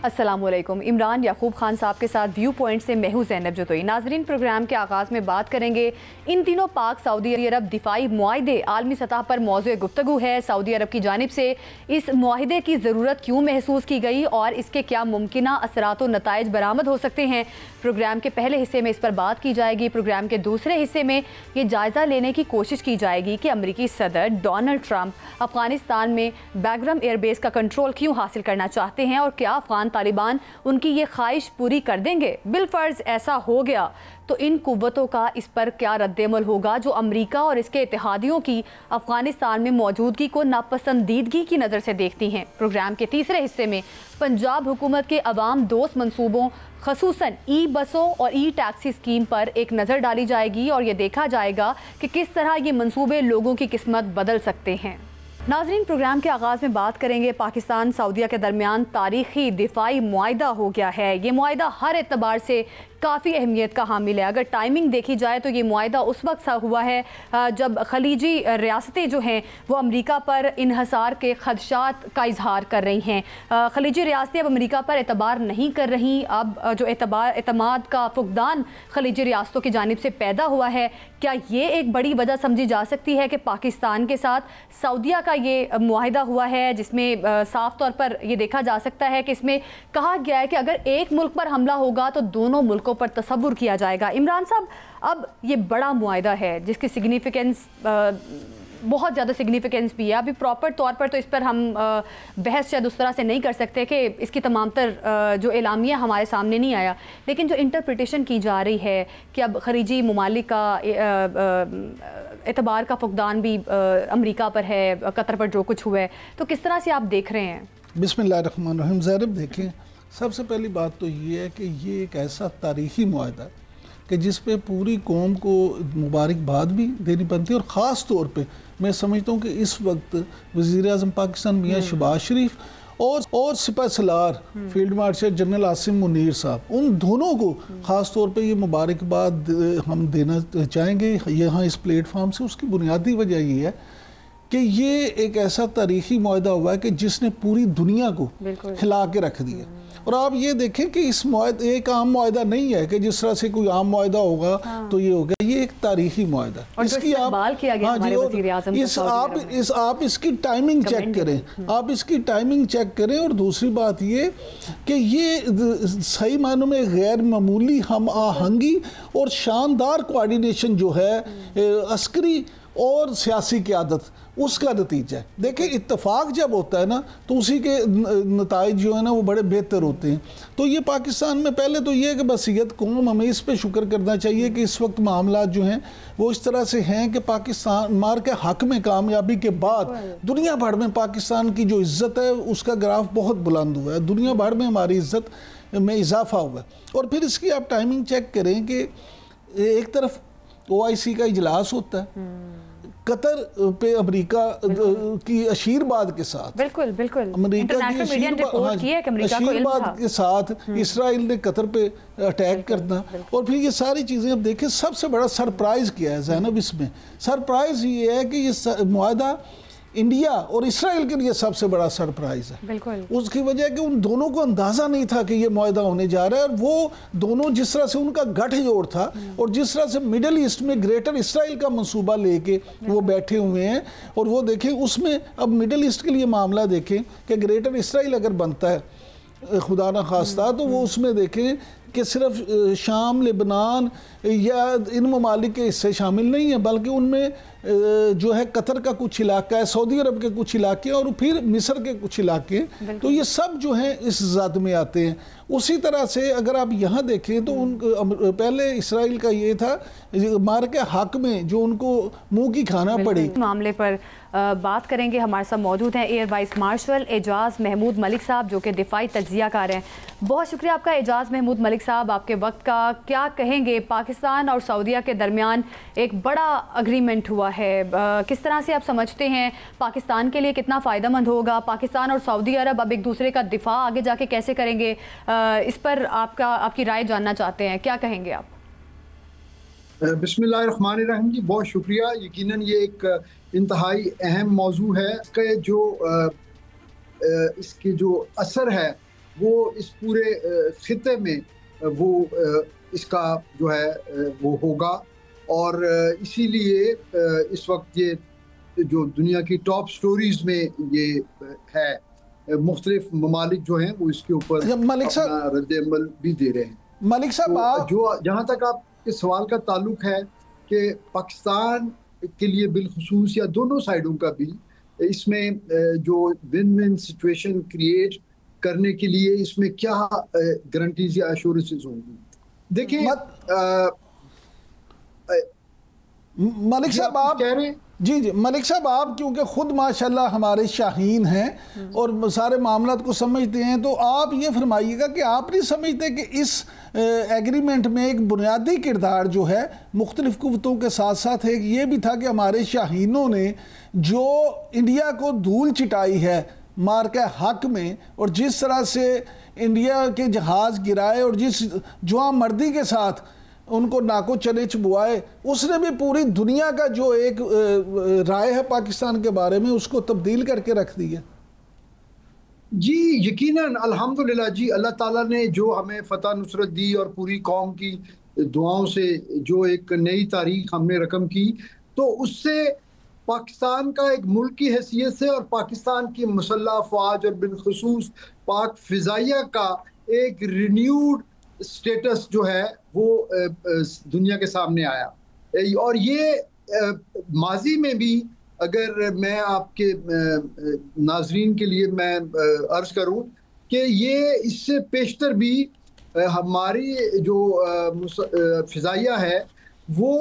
अस्सलामुअलैकुम। इमरान याकूब खान साहब के साथ व्यू पॉइंट से मैं हूं ज़ैनब जोतोई। नाजरीन, प्रोग्राम के आगाज़ में बात करेंगे इन दिनों पाक सऊदी अरब दिफाई मुआहदे आलमी सतह पर मौज़ूए गुफ्तगू है। सऊदी अरब की जानिब से इस मुआहदे की ज़रूरत क्यों महसूस की गई और इसके क्या मुमकिन असरात व नताइज बरामद हो सकते हैं। प्रोग्राम के पहले हिस्से में इस पर बात की जाएगी। प्रोग्राम के दूसरे हिस्से में ये जायज़ा लेने की कोशिश की जाएगी कि अमरीकी सदर डोनाल्ड ट्रंप अफगानिस्तान में बैग्राम एयरबेस का कंट्रोल क्यों हासिल करना चाहते हैं और क्या अफगान तालिबान उनकी ये ख्वाहिश पूरी कर देंगे। बिलफर्ज ऐसा हो गया तो इन कुव्वतों का इस पर क्या रद्देमल होगा जो अमरीका और इसके इत्तेहादियों की अफगानिस्तान में मौजूदगी को नापसंदीदगी की नज़र से देखती हैं। प्रोग्राम के तीसरे हिस्से में पंजाब हुकूमत के अवाम दोस्त मंसूबों खसूसन ई बसों और ई टैक्सी स्कीम पर एक नज़र डाली जाएगी और ये देखा जाएगा कि किस तरह ये मंसूबे लोगों की किस्मत बदल सकते हैं। नाजरीन, प्रोग्राम के आगाज़ में बात करेंगे पाकिस्तान सऊदीया के दरमियान तारीखी दिफाई मुआहदा हो गया है। ये मुआहदा हर एतबार से काफ़ी अहमियत का हामिल है। अगर टाइमिंग देखी जाए तो ये मुआहदा उस वक्त हुआ है जब खलीजी रियासतें जो हैं वो अमरीका पर इन्हसार के खदशात का इजहार कर रही हैं। खलीजी रियासतें अब अमरीका पर एतबार नहीं कर रही। अब जो एतमाद का फुकदान खलीजी रियासतों की जानिब से पैदा हुआ है, क्या ये एक बड़ी वजह समझी जा सकती है कि पाकिस्तान के साथ सऊदीया का ये मुआहदा हुआ है, जिसमें साफ तौर पर यह देखा जा सकता है कि इसमें कहा गया है कि अगर एक मुल्क पर हमला होगा तो दोनों मुल्कों पर तसव्वुर किया जाएगा। इमरान साहब, अब ये बड़ा मुआहदा है जिसकी सिग्निफिकेंस बहुत ज़्यादा सिग्निफिकेंस भी है। अभी प्रॉपर तौर पर तो इस पर हम बहस शायद उस तरह से नहीं कर सकते कि इसकी तमाम तर जो एलामिया हमारे सामने नहीं आया, लेकिन जो इंटरप्रिटेशन की जा रही है कि अब खलीजी ममालिक का एतबार का फुकदान भी अमरीका पर है, कतर पर जो कुछ हुआ है, तो किस तरह से आप देख रहे हैं? बिस्मिल्लाहिर्रहमानिर्रहीम। ज़ैनब, देखें, सबसे पहली बात तो ये है कि ये एक ऐसा तारीख़ी मुआहदा है कि जिस पे पूरी कौम को मुबारकबाद भी देनी बनती है और ख़ास तौर पे मैं समझता हूँ कि इस वक्त वज़ीर-ए-आज़म पाकिस्तान मियाँ शहबाज शरीफ और सिपह सलार field marshal general Asim Munir साहब, उन दोनों को ख़ास तौर पे ये मुबारकबाद हम देना चाहेंगे यहाँ इस प्लेटफार्म से। उसकी बुनियादी वजह ये है कि ये एक ऐसा तारीख़ी मुआहदा हुआ है कि जिसने पूरी दुनिया को हिला के रख दिया। और आप ये देखें कि इस मुआहदे एक आम मुआहदा नहीं है कि जिस तरह से कोई आम मुआहदा होगा तो ये होगा, ये एक तारीख़ी मुआहदा। इसकी आप इसकी टाइमिंग चेक करें, आप इसकी टाइमिंग चेक करें। और दूसरी बात ये कि ये सही मानों में गैर मामूली हम आहंगी और शानदार कोऑर्डिनेशन जो है अस्करी और सियासी क़यादत, उसका नतीजा है। देखिए, इत्तेफाक जब होता है ना तो उसी के नताइज जो है ना वो बड़े बेहतर होते हैं। तो ये पाकिस्तान में पहले तो ये है कि बसीयत कौम, हमें इस पे शुक्र करना चाहिए कि इस वक्त मामला जो हैं वो इस तरह से हैं कि पाकिस्तान मार के हक में कामयाबी के बाद दुनिया भर में पाकिस्तान की जो इज़्ज़त है उसका ग्राफ बहुत बुलंद हुआ है। दुनिया भर में हमारी इज़्ज़त में इजाफा हुआ है। और फिर इसकी आप टाइमिंग चेक करें कि एक तरफ OIC का इजलास होता है, कतर पे अमेरिका की आशीर्वाद के साथ, बिल्कुल अमेरिका की आशीर्वाद के साथ इसराइल ने कतर पे अटैक करना। और फिर ये सारी चीज़ें अब देखें, सबसे बड़ा सरप्राइज़ क्या है ज़ैनब इसमें? सरप्राइज़ ये है कि ये मुआहदा इंडिया और इसराइल के लिए सबसे बड़ा सरप्राइज़ है। उसकी वजह कि उन दोनों को अंदाज़ा नहीं था कि ये मुआहदा होने जा रहा है। और वो दोनों जिस तरह से उनका गठजोड़ था और जिस तरह से मिडल ईस्ट में ग्रेटर इसराइल का मंसूबा लेके वो बैठे हुए हैं, और वो देखें उसमें अब मिडल ईस्ट के लिए मामला देखें कि ग्रेटर इसराइल अगर बनता है खुदा न खास्ता, तो वो उसमें देखें कि सिर्फ शाम, लेबनान या इन ममालिक के हिस्से शामिल नहीं है, बल्कि उनमें जो है कतर का कुछ इलाका है, सऊदी अरब के कुछ इलाके और फिर मिस्र के कुछ इलाके, तो ये सब जो हैं इस ज़द में आते हैं। उसी तरह से अगर आप यहाँ देखें तो उन पहले इसराइल का ये था मार के हक में जो उनको मुंह की खाना पड़ी। मामले पर बात करेंगे। हमारे साथ मौजूद हैं एयर वाइस मार्शल एजाज़ महमूद मलिक साहब, जो कि दिफाई तज्ज़ियाकार हैं। बहुत शुक्रिया आपका एजाज़ महमूद मलिक साहब, आपके वक्त का। क्या कहेंगे, पाकिस्तान और सऊदीया के दरमियान एक बड़ा अग्रीमेंट हुआ है, किस तरह से आप समझते हैं पाकिस्तान के लिए कितना फ़ायदेमंद होगा? पाकिस्तान और सऊदी अरब अब एक दूसरे का दिफा आगे जाके कैसे करेंगे, इस पर आपकी राय जानना चाहते हैं, क्या कहेंगे आप? बिस्मिल्लाहिर्रहमानिर्रहीम जी, बहुत शुक्रिया। यकीनन ये एक इंतहाई अहम मौजू है कि जो इसके जो असर है वो इस पूरे खिते में वो इसका जो है वो होगा। और इसीलिए इस वक्त ये जो दुनिया की टॉप स्टोरीज में ये है, मुख्तलिफ ममालिक जो हैं वो इसके ऊपर मलिक अपना साहब, रद्द-ए-अमल भी दे रहे हैं। मलिक साहब तो आप जो जहाँ तक आपके सवाल का ताल्लुक है कि पाकिस्तान के लिए बिलखुसूस या दोनों साइडों का भी इसमें जो विन विन सिचुएशन क्रिएट करने के लिए इसमें क्या गारंटीज या एश्योरेंसेस होंगी। देखिए मलिक साहब आप कह रहे हैं, जी जी मलिक साहब, आप क्योंकि खुद माशाल्लाह हमारे शाहीन हैं और सारे मामलात को समझते हैं, तो आप ये फरमाइएगा कि आप नहीं समझते कि इस एग्रीमेंट में एक बुनियादी किरदार जो है मुख्तलिफ कुव्वतों के साथ साथ एक ये भी था कि हमारे शाहीनों ने जो इंडिया को धूल चिटाई है मार के हक में, और जिस तरह से इंडिया के जहाज़ गिराए और जिस जुआ मर्दी के साथ उनको नाको चने चुबवाए, उसने भी पूरी दुनिया का जो एक राय है पाकिस्तान के बारे में उसको तब्दील करके रख दी है। जी यकीनन अल्हम्दुलिल्लाह जी, अल्लाह ताला ने जो हमें फतह नुसरत दी और पूरी कौम की दुआओं से जो एक नई तारीख हमने रकम की, तो उससे पाकिस्तान का एक मुल्क की हैसियत से और पाकिस्तान की मुसल्लह अफवाज और बिलखुसूस पाक फ़िज़ाइया का एक रिन्यूड स्टेटस जो है वो दुनिया के सामने आया। और ये माजी में भी, अगर मैं आपके नाजरीन के लिए मैं अर्ज करूं कि ये इससे पेशतर भी हमारी जो फ़िज़ाइया है वो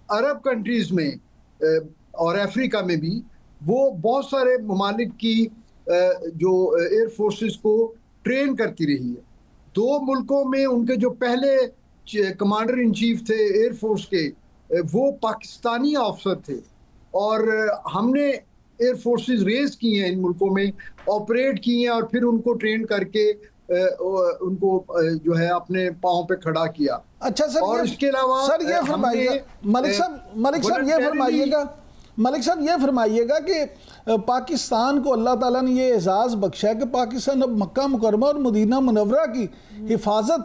अरब कंट्रीज़ में और अफ्रीका में भी वो बहुत सारे ममालिक की जो एयर फोर्सेस को ट्रेन करती रही है। दो मुल्कों में उनके जो पहले कमांडर इन चीफ थे एयर फोर्स के, वो पाकिस्तानी ऑफिसर थे और हमने एयर फोर्सेस रेज की हैं इन मुल्कों में, ऑपरेट की हैं और फिर उनको ट्रेन करके उनको जो है अपने पाँव पे खड़ा किया। अच्छा सर, और इसके अलावा सर ये फरमाइएगा मलिक साहब ये फरमाइएगा कि पाकिस्तान को अल्लाह ताला ने ये एजाज़ बख्शा है कि पाकिस्तान अब मक्का मुकरमा और मदीना मुनव्वरा की हिफाजत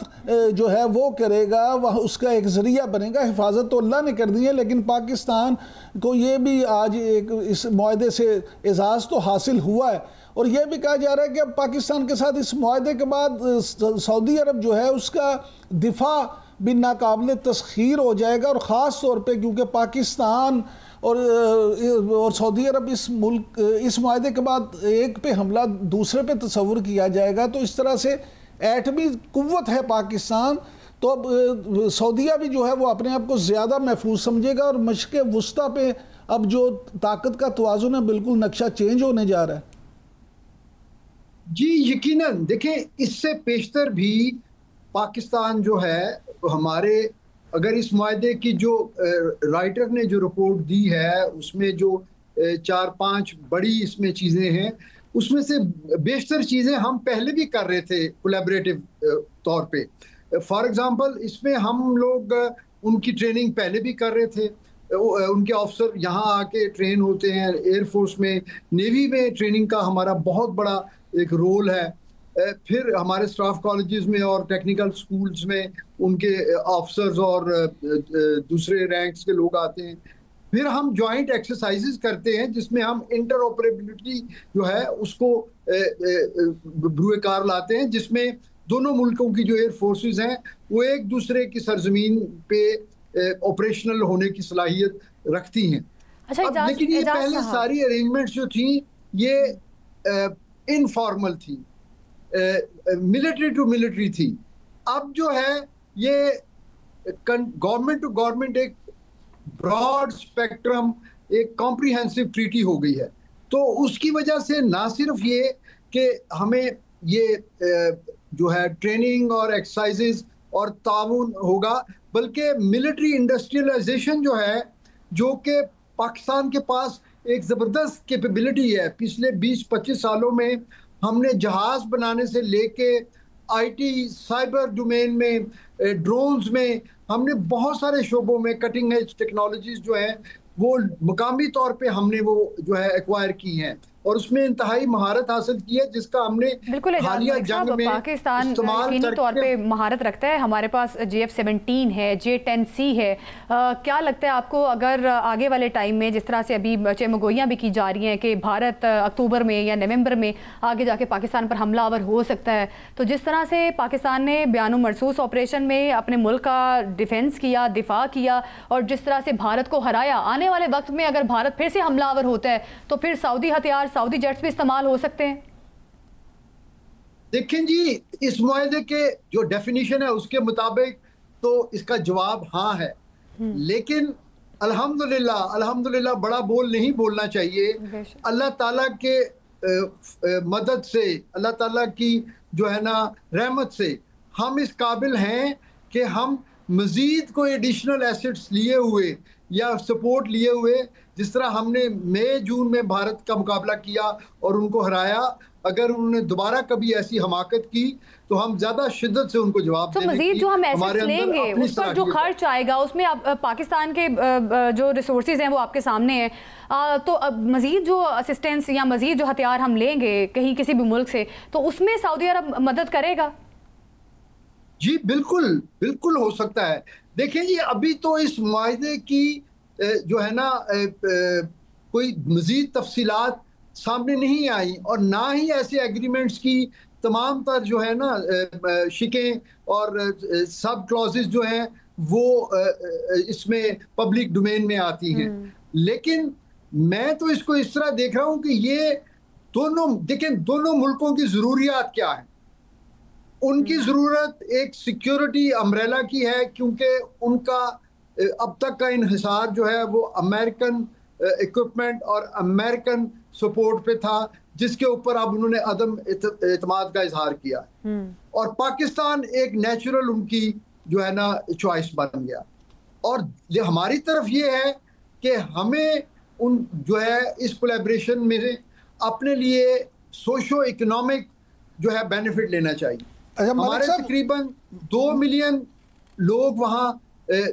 जो है वो करेगा, वह उसका एक ज़रिया बनेगा। हिफाजत तो अल्लाह ने कर दी है, लेकिन पाकिस्तान को ये भी आज एक इस मुआहदे से एजाज़ तो हासिल हुआ है और यह भी कहा जा रहा है कि अब पाकिस्तान के साथ इस मुआहदे के बाद सऊदी अरब जो है उसका दिफा भी नाकाबिल तस्खीर हो जाएगा, और ख़ास तौर पे क्योंकि पाकिस्तान और सऊदी अरब इस मुआहदे के बाद एक पे हमला दूसरे पे तस्वुर किया जाएगा, तो इस तरह से एटमी कुव्वत है पाकिस्तान, तो अब सऊदीया भी जो है वो अपने आप को ज़्यादा महफूज समझेगा और मशक़ वस्ता पे अब जो ताकत का तवाज़ुन है बिल्कुल नक्शा चेंज होने जा रहा है। जी यकीनन, देखें इससे पेशतर भी पाकिस्तान जो है हमारे, अगर इस मुआहदे की जो राइटर ने जो रिपोर्ट दी है उसमें जो 4-5 बड़ी इसमें चीज़ें हैं, उसमें से बेशतर चीज़ें हम पहले भी कर रहे थे कोलैबोरेटिव तौर पे। फॉर एग्ज़ाम्पल इसमें हम लोग उनकी ट्रेनिंग पहले भी कर रहे थे, उनके ऑफिसर यहाँ आके ट्रेन होते हैं, एयरफोर्स में, नेवी में ट्रेनिंग का हमारा बहुत बड़ा एक रोल है। फिर हमारे स्टाफ कॉलेजेस में और टेक्निकल स्कूल्स में उनके ऑफिसर्स और दूसरे रैंक्स के लोग आते हैं। फिर हम जॉइंट एक्सरसाइजेस करते हैं जिसमें हम इंटरऑपरेबिलिटी जो है उसको ब्रुएकार लाते हैं, जिसमें दोनों मुल्कों की जो एयर फोर्सेस हैं वो एक दूसरे की सरजमीन पे ऑपरेशनल होने की सलाहियत रखती हैं। अच्छा, लेकिन ये पहले सारी अरेंजमेंट्स जो थी ये इनफॉर्मल थी, मिलिट्री टू मिलिट्री थी। अब जो है ये गवर्नमेंट टू गवर्नमेंट एक ब्रॉड स्पेक्ट्रम, एक कॉम्प्रिहेंसिव ट्रीटी हो गई है। तो उसकी वजह से ना सिर्फ ये कि हमें ये जो है ट्रेनिंग और एक्सरसाइजेज और ताउन होगा, बल्कि मिलिट्री इंडस्ट्रियलाइजेशन जो है, जो कि पाकिस्तान के पास एक ज़बरदस्त कैपेबिलिटी है। पिछले 20-25 सालों में हमने जहाज़ बनाने से लेके आईटी, साइबर डोमेन में, ड्रोन्स में, हमने बहुत सारे शोबों में कटिंग एज टेक्नोलॉजीज जो हैं वो मुकामी तौर पे हमने वो जो है एक्वायर की हैं। और उसमें इंतहाई महारत हासिल की है, जिसका हमने हालिया जंग में पाकिस्तान यकीनी तौर पे महारत रखता है। हमारे पास JF-17 है, J-10C है। क्या लगता है आपको, अगर आगे वाले टाइम में जिस तरह से अभी चेमगोइयाँ भी की जा रही हैं कि भारत अक्टूबर में या नवंबर में आगे जाके पाकिस्तान पर हमलावर हो सकता है, तो जिस तरह से पाकिस्तान ने बयान मरसूस ऑपरेशन में अपने मुल्क का डिफेंस किया, दिफा किया, और जिस तरह से भारत को हराया, आने वाले वक्त में अगर भारत फिर से हमलावर होता है तो फिर सऊदी हथियार, सऊदी जेट्स भी इस्तेमाल हो सकते हैं? देखें जी, इस मुआहदे के जो डेफिनेशन है उसके मुताबिक तो इसका जवाब हाँ है, लेकिन अल्हम्दुलिल्लाह बड़ा बोल नहीं बोलना चाहिए। अल्लाह ताला के मदद से, अल्लाह ताला की जो है ना रहमत से हम इस काबिल हैं कि हम मज़ीद कोई एडिशनल एसेट्स लिए हुए या सपोर्ट लिए हुए, जिस तरह हमने मई जून में भारत का मुकाबला किया और उनको हराया, अगर उन्होंने दोबारा कभी ऐसी हमाकत की तो हम ज्यादा शिद्दत से उनको जवाब तो मजीद जो हम एसेट्स लेंगे उस पर जो खर्च आएगा उसमें पाकिस्तान के जो रिसोर्सेज हैं वो आपके सामने हैं, तो मजीद जो असिस्टेंस या मजीद जो हथियार हम लेंगे कहीं किसी भी मुल्क से, तो उसमें सऊदी अरब मदद करेगा? जी बिल्कुल बिल्कुल हो सकता है। देखिए जी, अभी तो इस मुआहदे की जो है ना कोई मजीद तफसीलात सामने नहीं आई, और ना ही ऐसे एग्रीमेंट्स की तमाम तर जो है ना शिकें और सब क्लॉजेस जो हैं वो इसमें पब्लिक डोमेन में आती हैं। लेकिन मैं तो इसको इस तरह देख रहा हूं कि ये दोनों, देखें दोनों मुल्कों की ज़रूरियात क्या है। उनकी ज़रूरत एक सिक्योरिटी अम्ब्रेला की है, क्योंकि उनका अब तक का इन्हिसार जो है वो अमेरिकन इक्विपमेंट और अमेरिकन सपोर्ट पे था, जिसके ऊपर अब उन्होंने अदम एतमाद का इजहार किया, और पाकिस्तान एक नेचुरल उनकी जो है ना चॉइस बन गया। और हमारी तरफ ये है कि हमें उन जो है इस कोलैबोरेशन में अपने लिए सोशो इकोनॉमिक जो है बेनिफिट लेना चाहिए। हमारे तकरीबन 2 मिलियन लोग वहाँ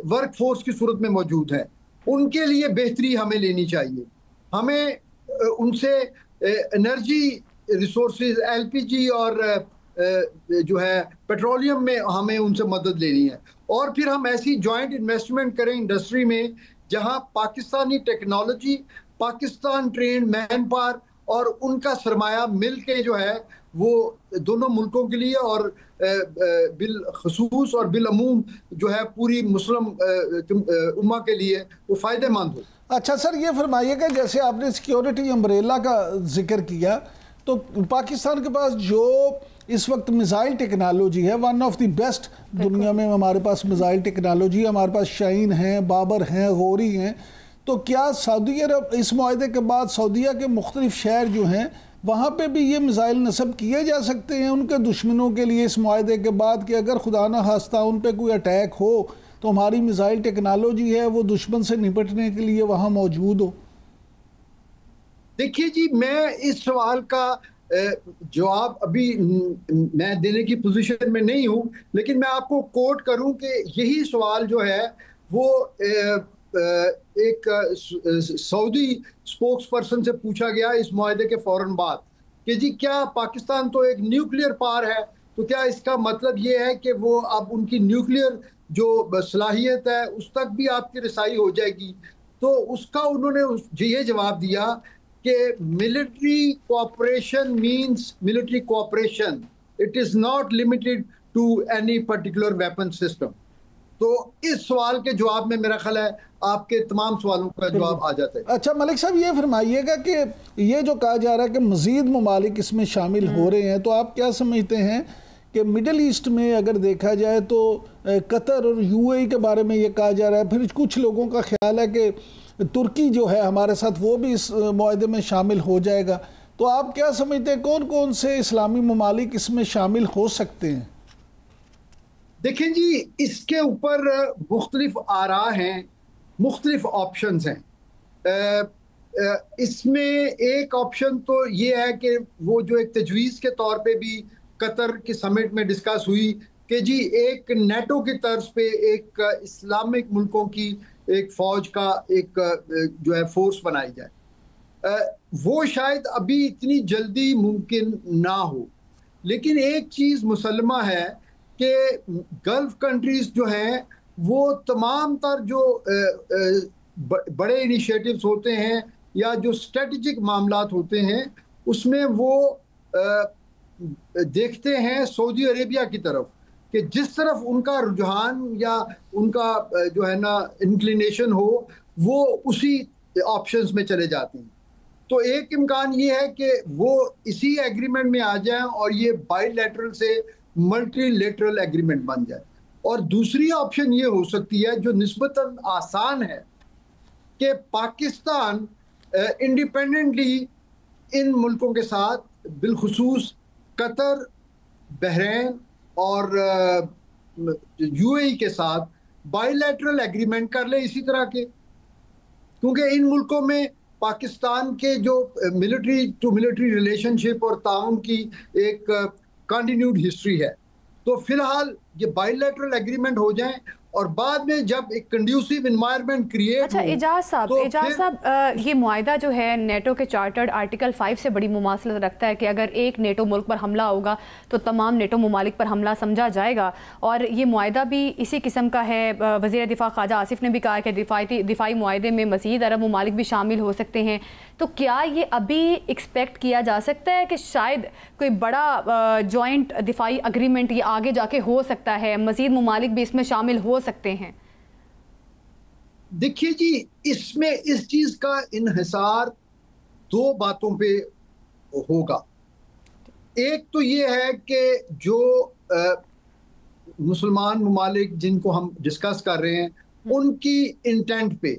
वर्क फोर्स की सूरत में मौजूद हैं, उनके लिए बेहतरी हमें लेनी चाहिए। हमें उनसे एनर्जी रिसोर्सेज LPG और जो है पेट्रोलियम में हमें उनसे मदद लेनी है, और फिर हम ऐसी जॉइंट इन्वेस्टमेंट करें इंडस्ट्री में जहां Pakistani technology, Pakistan train man power और उनका सरमाया मिल के जो है वो दोनों मुल्कों के लिए और बिल खसूस और बिल अमूम जो है पूरी मुस्लिम उम्मा के लिए वो फ़ायदेमंद हो। अच्छा सर, ये फरमाइएगा, जैसे आपने सिक्योरिटी अम्ब्रेला का जिक्र किया, तो पाकिस्तान के पास जो इस वक्त मिसाइल टेक्नोलॉजी है, वन ऑफ द बेस्ट दुनिया में हमारे पास मिसाइल टेक्नोलॉजी है। हमारे पास शाहीन हैं, बाबर हैं, गौरी हैं। तो क्या सऊदी अरब इस मुआहदे के बाद सऊदीया के मुख्तलिफ शहर जो हैं वहाँ पे भी ये मिसाइल नस्ब किए जा सकते हैं उनके दुश्मनों के लिए इस मुआहदे के बाद, कि अगर खुदा न खास्ता उन पे कोई अटैक हो तो हमारी मिसाइल टेक्नोलॉजी है वो दुश्मन से निपटने के लिए वहाँ मौजूद हो? देखिए जी, मैं इस सवाल का जवाब अभी मैं देने की पोजीशन में नहीं हूँ, लेकिन मैं आपको कोट करूँ कि यही सवाल जो है वो एक सऊदी स्पोक्स पर्सन से पूछा गया इस मुआहदे के फौरन बाद कि जी क्या पाकिस्तान तो एक न्यूक्लियर पावर है, तो क्या इसका मतलब ये है कि वो अब उनकी न्यूक्लियर जो सलाहियत है उस तक भी आपकी रसाई हो जाएगी? तो उसका उन्होंने ये जवाब दिया कि military cooperation means military cooperation, it is not limited to any particular weapon system. तो इस सवाल के जवाब में मेरा ख्याल है आपके तमाम सवालों का जवाब आ जाता है। अच्छा मलिक साहब, ये फरमाइएगा कि ये जो कहा जा रहा है कि मज़ीद ममालिक इसमें शामिल हो रहे हैं, तो आप क्या समझते हैं कि मिडल ईस्ट में अगर देखा जाए तो कतर और UAE के बारे में ये कहा जा रहा है, फिर कुछ लोगों का ख्याल है कि तुर्की जो है हमारे साथ वो भी इस मुआहदे में शामिल हो जाएगा। तो आप क्या समझते हैं कौन कौन से इस्लामी ममालिक इसमें शामिल हो सकते हैं? देखें जी, इसके ऊपर मुख्तलिफ आरा हैं, मुख्तलिफ ऑप्शंस हैं। इसमें एक ऑप्शन तो ये है कि वो जो एक तजवीज़ के तौर पे भी कतर के समिट में डिस्कस हुई कि जी एक नेटो की तर्ज पे एक इस्लामिक मुल्कों की एक फ़ौज का एक जो है फोर्स बनाई जाए। वो शायद अभी इतनी जल्दी मुमकिन ना हो, लेकिन एक चीज़ मुसलमा है कि गल्फ कंट्रीज जो हैं वो तमाम तर जो बड़े इनिशिएटिव्स होते हैं या जो स्ट्रेटजिक मामलात होते हैं उसमें वो देखते हैं सऊदी अरेबिया की तरफ, कि जिस तरफ उनका रुझान या उनका जो है ना इंक्लिनेशन हो वो उसी ऑप्शंस में चले जाते हैं। तो एक इम्कान ये है कि वो इसी एग्रीमेंट में आ जाएं और ये बायलैटरल से मल्टीलेटरल एग्रीमेंट बन जाए। और दूसरी ऑप्शन ये हो सकती है जो निस्बतन आसान है कि पाकिस्तान इंडिपेंडेंटली इन मुल्कों के साथ बिलखुसूस कतर, बहरीन और यूएई के साथ बायलैटरल एग्रीमेंट कर ले इसी तरह के, क्योंकि इन मुल्कों में पाकिस्तान के जो मिलिट्री टू मिलिट्री रिलेशनशिप और ताउन की एक कंटिन्यूड हिस्ट्री है। तो फिलहाल ये बायलैटरल एग्रीमेंट हो जाएं और बाद में जब एक कंड्यूसिव एनवायरनमेंट क्रिएट अच्छा एजाज साहब, ये मुआहिदा जो है नेटो के चार्टर्ड आर्टिकल 5 से बड़ी मुमासलत रखता है कि अगर एक नेटो मुल्क पर हमला होगा तो तमाम नेटो ममालिक पर हमला समझा जाएगा, और ये मुआहिदा भी इसी किस्म का है। वज़ीर दिफा ख्वाजा आसिफ ने भी कहा कि दिफाई मुआहिदे में मज़ीद अरब ममालिक भी शामिल हो सकते हैं। तो क्या ये अभी एक्सपेक्ट किया जा सकता है कि शायद कोई बड़ा जॉइंट दिफाई अग्रीमेंट ये आगे जाके हो सकता है, मज़ीद ममालिक भी इसमें शामिल हो सकते हैं? देखिए जी, इसमें इस चीज का इन्हिसार दो बातों पे होगा। एक तो ये है कि जो मुसलमान ममालिक जिनको हम डिस्कस कर रहे हैं उनकी इंटेंट पे,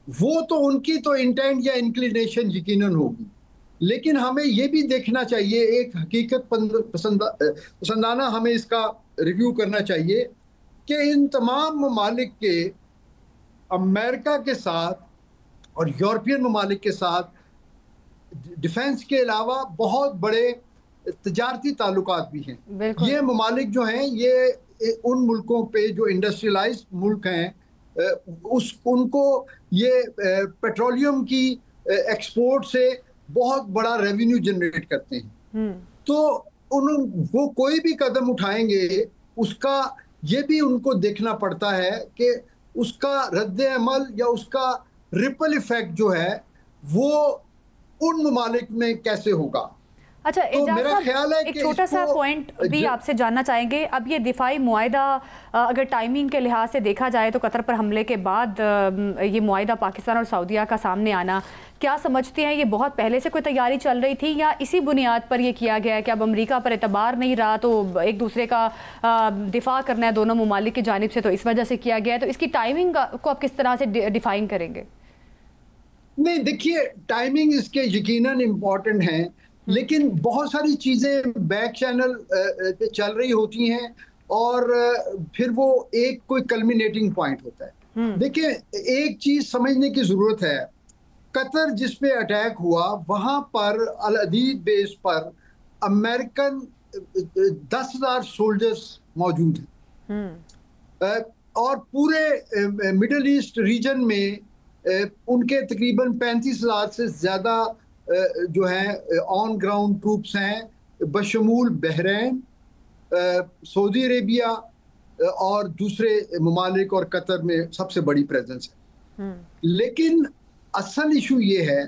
वो तो उनकी तो इंटेंट या इंक्लिनेशन यकीनन होगी, लेकिन हमें ये भी देखना चाहिए, एक हकीकत पसंदाना हमें इसका रिव्यू करना चाहिए कि इन तमाम ममालिक के अमेरिका के साथ और यूरोपियन ममालिक के साथ डिफेंस के अलावा बहुत बड़े तजारती ताल्लुकात भी हैं। ये ममालिक जो हैं ये उन मुल्कों पे जो इंडस्ट्रियलाइज मुल्क हैं उनको ये पेट्रोलियम की एक्सपोर्ट से बहुत बड़ा रेवेन्यू जनरेट करते हैं। तो वो कोई भी कदम उठाएंगे उसका ये भी उनको देखना पड़ता है कि उसका रद्द अमल या उसका रिपल इफेक्ट जो है वो उन ममालिक में कैसे होगा। अच्छा तो मेरा ख्याल है एक छोटा सा पॉइंट भी आपसे जानना चाहेंगे। अब ये दिफाई मुआहिदा अगर टाइमिंग के लिहाज से देखा जाए तो कतर पर हमले के बाद ये मुआहिदा पाकिस्तान और सऊदीया का सामने आना, क्या समझते हैं ये बहुत पहले से कोई तैयारी चल रही थी या इसी बुनियाद पर ये किया गया है कि अब अमेरिका पर एतबार नहीं रहा तो एक दूसरे का दिफा करना है दोनों ममालिक की जानिब से, तो इस वजह से किया गया है? तो इसकी टाइमिंग को आप किस तरह से डिफाइन करेंगे? नहीं, देखिए, टाइमिंग इसके यकीनन इम्पॉर्टेंट है, लेकिन बहुत सारी चीज़ें बैक चैनल पे चल रही होती हैं और फिर वो एक कोई कल्मिनेटिंग पॉइंट होता है। देखिए, एक चीज़ समझने की ज़रूरत है, कतर जिस पे अटैक हुआ वहाँ पर अल अदीद बेस पर अमेरिकन 10,000 सोल्जर्स मौजूद हैं और पूरे मिडल ईस्ट रीजन में उनके तकरीबन 35,000 से ज़्यादा जो है ऑन ग्राउंड ट्रूप्स हैं, बशमूल बहरीन, सऊदी अरेबिया और दूसरे ममालिक और कतर में सबसे बड़ी प्रेजेंस है। लेकिन असल इशू ये है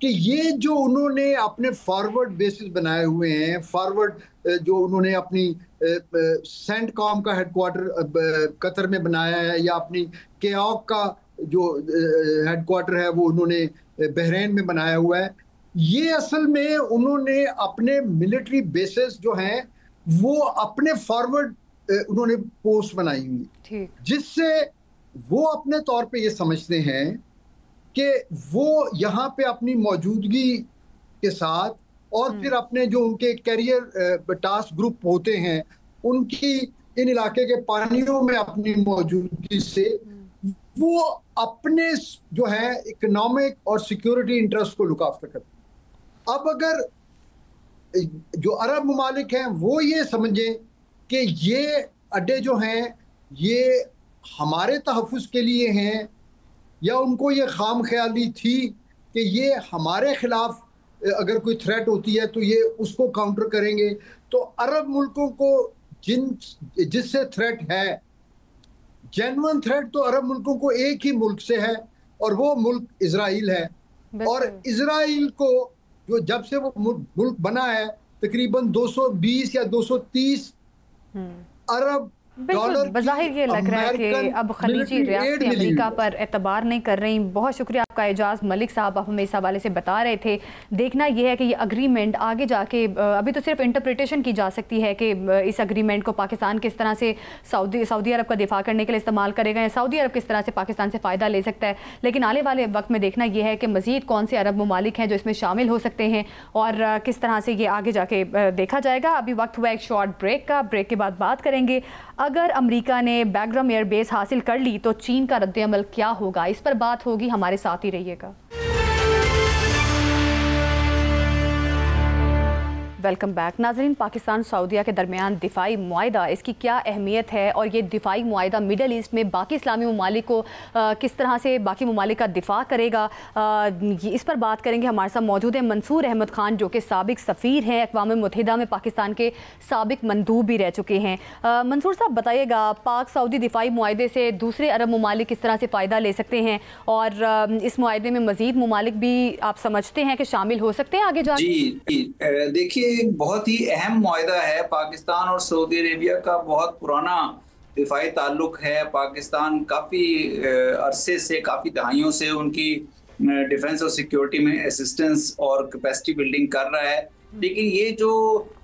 कि ये जो उन्होंने अपने फॉरवर्ड बेसिस बनाए हुए हैं, फॉरवर्ड जो उन्होंने अपनी सेंटकॉम का हेडक्वार्टर कतर में बनाया है या अपनी केओक का जो हेडक्वार्टर है वो उन्होंने बहरीन में बनाया हुआ है, ये असल में उन्होंने अपने मिलिट्री बेसिस जो हैं वो अपने फॉरवर्ड उन्होंने पोस्ट बनाई हुई, जिससे वो अपने तौर पे ये समझते हैं कि वो यहाँ पे अपनी मौजूदगी के साथ और फिर अपने जो उनके कैरियर टास्क ग्रुप होते हैं उनकी इन इलाके के पानियों में अपनी मौजूदगी से वो अपने जो है इकोनॉमिक और सिक्योरिटी इंटरेस्ट को लुक आफ्टर करते हैं। अब अगर जो अरब ममालिक हैं वो ये समझें कि ये अड्डे जो हैं ये हमारे तहफ़्फ़ुज़ के लिए हैं या उनको ये खाम ख्याली थी कि ये हमारे खिलाफ अगर कोई थ्रेट होती है तो ये उसको काउंटर करेंगे। तो अरब मुल्कों को जिससे थ्रेट है, जेन्युइन थ्रेट तो अरब मुल्कों को एक ही मुल्क से है और वो मुल्क इजराइल है। और इजराइल को जो जब से वो मुल्क बना है तकरीबन 220 या 230 अरब डॉलर बज़ाहिर ये लग रहा है कि अब खलीजी रियासतें अमेरिका पर एतबार नहीं कर रही। बहुत शुक्रिया आपका एजाज मलिक साहब, आप हमें इस हवाले से बता रहे थे। देखना यह है कि ये अग्रीमेंट आगे जाके, अभी तो सिर्फ इंटरप्रिटेशन की जा सकती है कि इस अग्रीमेंट को पाकिस्तान किस तरह से सऊदी अरब का दिफा करने के लिए इस्तेमाल करेगा या सऊदी अरब किस तरह से पाकिस्तान से फ़ायदा ले सकता है। लेकिन आने वाले वक्त में देखना यह है कि मज़ीद कौन से अरब ममालिक हैं जो इसमें शामिल हो सकते हैं और किस तरह से ये आगे जाके देखा जाएगा। अभी वक्त हुआ एक शॉर्ट ब्रेक का, ब्रेक के बाद बात करेंगे अगर अमेरिका ने बैग्राम एयरबेस हासिल कर ली तो चीन का रद्द-ए-अमल क्या होगा। इस पर बात होगी, हमारे साथ ही रहिएगा। वेलकम बैक नाज़रीन। पाकिस्तान सऊदीया के दरमियान दिफाई मुआहिदा, इसकी क्या अहमियत है और ये दिफाई मुआहिदा मिडल ईस्ट में बाकी इस्लामी ममालिक को किस तरह से बाकी ममालिक का दिफा करेगा, इस पर बात करेंगे। हमारे साथ मौजूद है मंसूर अहमद खान जो कि साबिक सफ़ीर हैं अक़वाम मुत्तहिदा में, पाकिस्तान के साबिक मंदूब भी रह चुके हैं। मंसूर साहब बताइएगा, पाक सऊदी दिफाई मुआहिदे से दूसरे अरब ममालिक किस तरह से फ़ायदा ले सकते हैं और इस मुआहिदे में मज़ीद ममालिक भी आप समझते हैं कि शामिल हो सकते हैं आगे जाके? जी देखिए, एक बहुत ही अहम मुआहिदा है। पाकिस्तान और सऊदी अरेबिया का बहुत पुराना दिफाई ताल्लुक है। पाकिस्तान काफ़ी अरसे से, काफ़ी दहाइयों से उनकी डिफेंस और सिक्योरिटी में असिस्टेंस और कैपेसिटी बिल्डिंग कर रहा है। लेकिन ये जो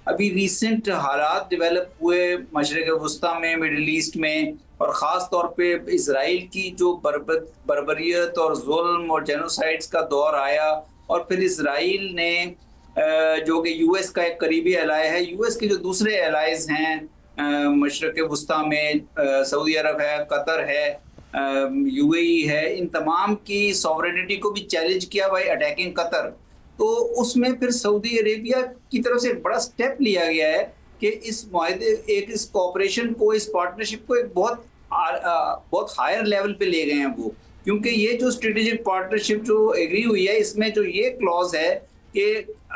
अभी रिसेंट हालात डेवलप हुए मशरिक़ वस्ता में, मिडिल ईस्ट में, और ख़ास तौर पे इजराइल की जो बर्बरियत और जुल्म और जेनोसाइड्स का दौर आया, और फिर इजराइल ने जो कि यूएस का एक करीबी एलाय है, यूएस के जो दूसरे एलाइज हैं मशरिक़ वस्ता में, सऊदी अरब है, कतर है, यूएई है, इन तमाम की सॉवरेनिटी को भी चैलेंज किया बाय अटैकिंग कतर। तो उसमें फिर सऊदी अरेबिया की तरफ से एक बड़ा स्टेप लिया गया है कि इस मुआहिदे, इस कोऑपरेशन को, इस पार्टनरशिप को एक बहुत हायर लेवल पे ले गए हैं वो। क्योंकि ये जो स्ट्रेटेजिक पार्टनरशिप जो एग्री हुई है, इसमें जो ये क्लॉज है कि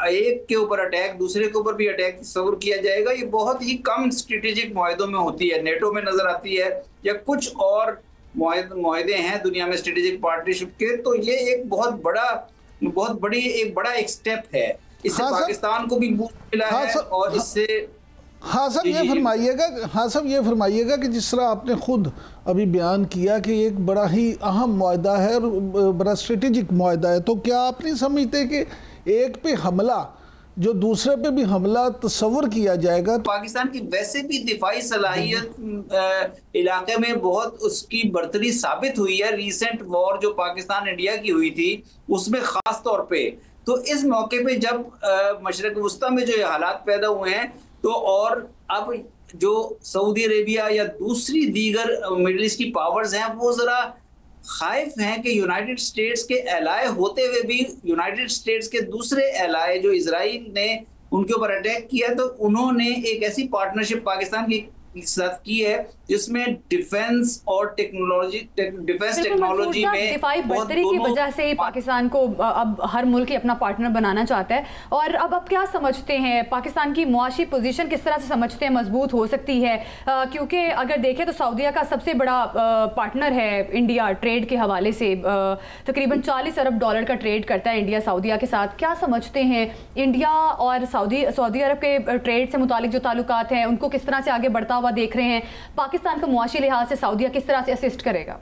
एक के ऊपर अटैक, दूसरे के ऊपर भी अटैक तस्वर किया जाएगा, ये बहुत ही कम स्ट्रेटेजिक मुआहिदों में होती है। नेटो में नजर आती है या कुछ और मुआहिदे हैं दुनिया में स्ट्रेटेजिक पार्टनरशिप के। तो ये एक बहुत बड़ा एक स्टेप है। इससे पाकिस्तान को भी बूस्ट मिला है और इससे साहब ये फरमाइएगा कि जिस तरह आपने खुद अभी बयान किया कि एक बड़ा ही अहम मुआहिदा है और बड़ा स्ट्रेटेजिक मुआहिदा है, तो क्या आप नहीं समझते कि एक पे हमला जो दूसरे पे भी हमला तस्वर किया जाएगा? पाकिस्तान की वैसे भी दिफाई सलाहियत इलाके में बहुत उसकी बर्तरी साबित हुई है। रिसेंट वॉर जो पाकिस्तान इंडिया की हुई थी उसमें खास तौर पे, तो इस मौके पे जब मशरिक़ वस्ता में जो हालात पैदा हुए हैं, तो और अब जो सऊदी अरेबिया या दूसरी दीगर मिडिल ईस्ट की पावर्स हैं वो ज़रा खाइफ हैं कि यूनाइटेड स्टेट्स के एलाय होते हुए भी यूनाइटेड स्टेट्स के दूसरे एलाय जो इजराइल ने उनके ऊपर अटैक किया, तो उन्होंने एक ऐसी पार्टनरशिप पाकिस्तान के साथ की है जिसमें डिफेंस टेक्नोलॉजी में दिफाई बढ़ोतरी की वजह से ही पाकिस्तान को अब हर मुल्क ही अपना पार्टनर बनाना चाहता है। और अब आप क्या समझते हैं पाकिस्तान की मुआशी पोजीशन किस तरह से समझते हैं मजबूत हो सकती है? क्योंकि अगर देखें तो सऊदीया का सबसे बड़ा पार्टनर है इंडिया, ट्रेड के हवाले से तकरीबन $40 अरब का ट्रेड करता है इंडिया सऊदीया के साथ। क्या समझते हैं इंडिया और सऊदी अरब के ट्रेड से मुतालिक जो ताल्लुकात हैं उनको किस तरह से आगे बढ़ता हुआ देख रहे हैं? पाकिस्तान को मुआशी लिहाज से सऊदीया किस तरह से असिस्ट करेगा?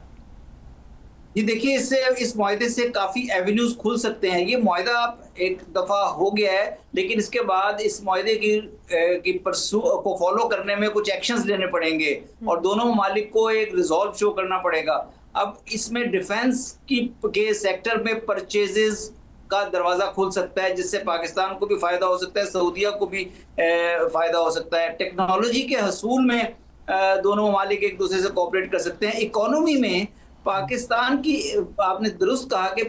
जी देखिए, इस मुआहिदे से काफ़ी एवेन्यूज खुल सकते हैं। ये मुआहिदा एक दफ़ा हो गया है, लेकिन इसके बाद इस मुआहिदे की को फॉलो करने में कुछ एक्शंस लेने पड़ेंगे और दोनों ममालिक को एक रिजॉल्व शो करना पड़ेगा। अब इसमें डिफेंस के सेक्टर में परचेजेस का दरवाज़ा खुल सकता है, जिससे पाकिस्तान को भी फ़ायदा हो सकता है, सऊदीया को भी फ़ायदा हो सकता है। टेक्नोलॉजी के हसूल में दोनों ममालिक एक दूसरे से कोऑपरेट कर सकते हैं। इकोनॉमी में पाकिस्तान की, आपने दुरुस्त कहा कि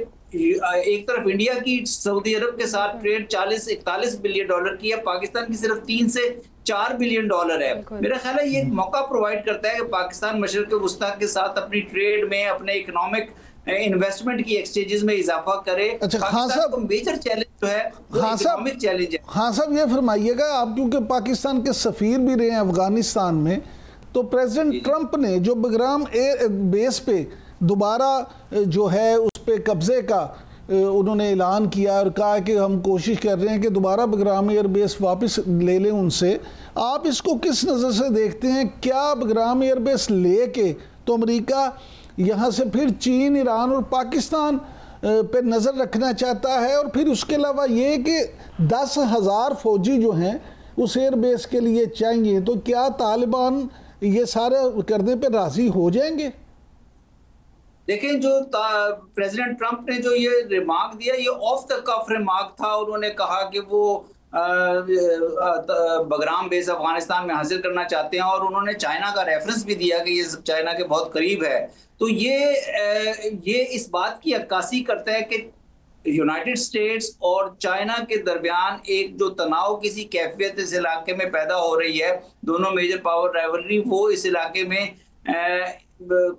एक तरफ इंडिया की सऊदी अरब के साथ ट्रेड 40-41 बिलियन डॉलर की है, पाकिस्तान की सिर्फ 3 से 4 बिलियन डॉलर है। मेरा ख्याल है ये एक मौका प्रोवाइड करता है कि पाकिस्तान मशरिक़ वस्ता के साथ अपनी ट्रेड में, अपने इकोनॉमिक इन्वेस्टमेंट की एक्सचेंजेस में इजाफा करे। अच्छा खान साहब, मेजर चैलेंज जो है इकोनॉमिक चैलेंज है। हाँ साहब, ये फरमाइएगा आप, क्योंकि पाकिस्तान के सफीर भी रहे हैं अफगानिस्तान में, तो प्रेसिडेंट ट्रंप ने जो बगराम एयर बेस पे दोबारा जो है उस पे कब्जे का उन्होंने ऐलान किया और कहा कि हम कोशिश कर रहे हैं कि दोबारा बगराम एयर बेस वापस ले लें उनसे। आप इसको किस नज़र से देखते हैं? क्या बगराम एयर बेस ले के तो अमेरिका यहाँ से फिर चीन, ईरान और पाकिस्तान पे नज़र रखना चाहता है, और फिर उसके अलावा ये कि 10,000 फौजी जो हैं उस एयर बेस के लिए चाहिए, तो क्या तालिबान ये सारे करने पे राज़ी हो जाएंगे? देखें, जो प्रेसिडेंट ट्रंप ने जो ये रिमार्क दिया, ये ऑफ द कफ रिमार्क था। उन्होंने कहा कि वो बगराम बेस अफगानिस्तान में हासिल करना चाहते हैं, और उन्होंने चाइना का रेफरेंस भी दिया कि ये चाइना के बहुत करीब है। तो ये इस बात की अक्कासी करता है कि यूनाइटेड स्टेट्स और चाइना के दरमियान एक जो तनाव किसी कैफियत इस इलाके में पैदा हो रही है, दोनों मेजर पावर राइवलरी, वो इस इलाके में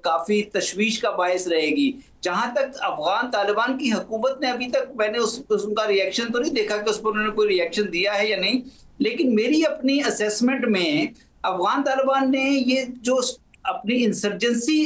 काफी तशवीश का बायस रहेगी। जहां तक अफगान तालिबान की हुकूमत ने, अभी तक मैंने उनका रिएक्शन तो नहीं देखा कि उस पर उन्होंने कोई रिएक्शन दिया है या नहीं, लेकिन मेरी अपनी असेसमेंट में अफगान तालिबान ने ये जो अपनी इंसर्जेंसी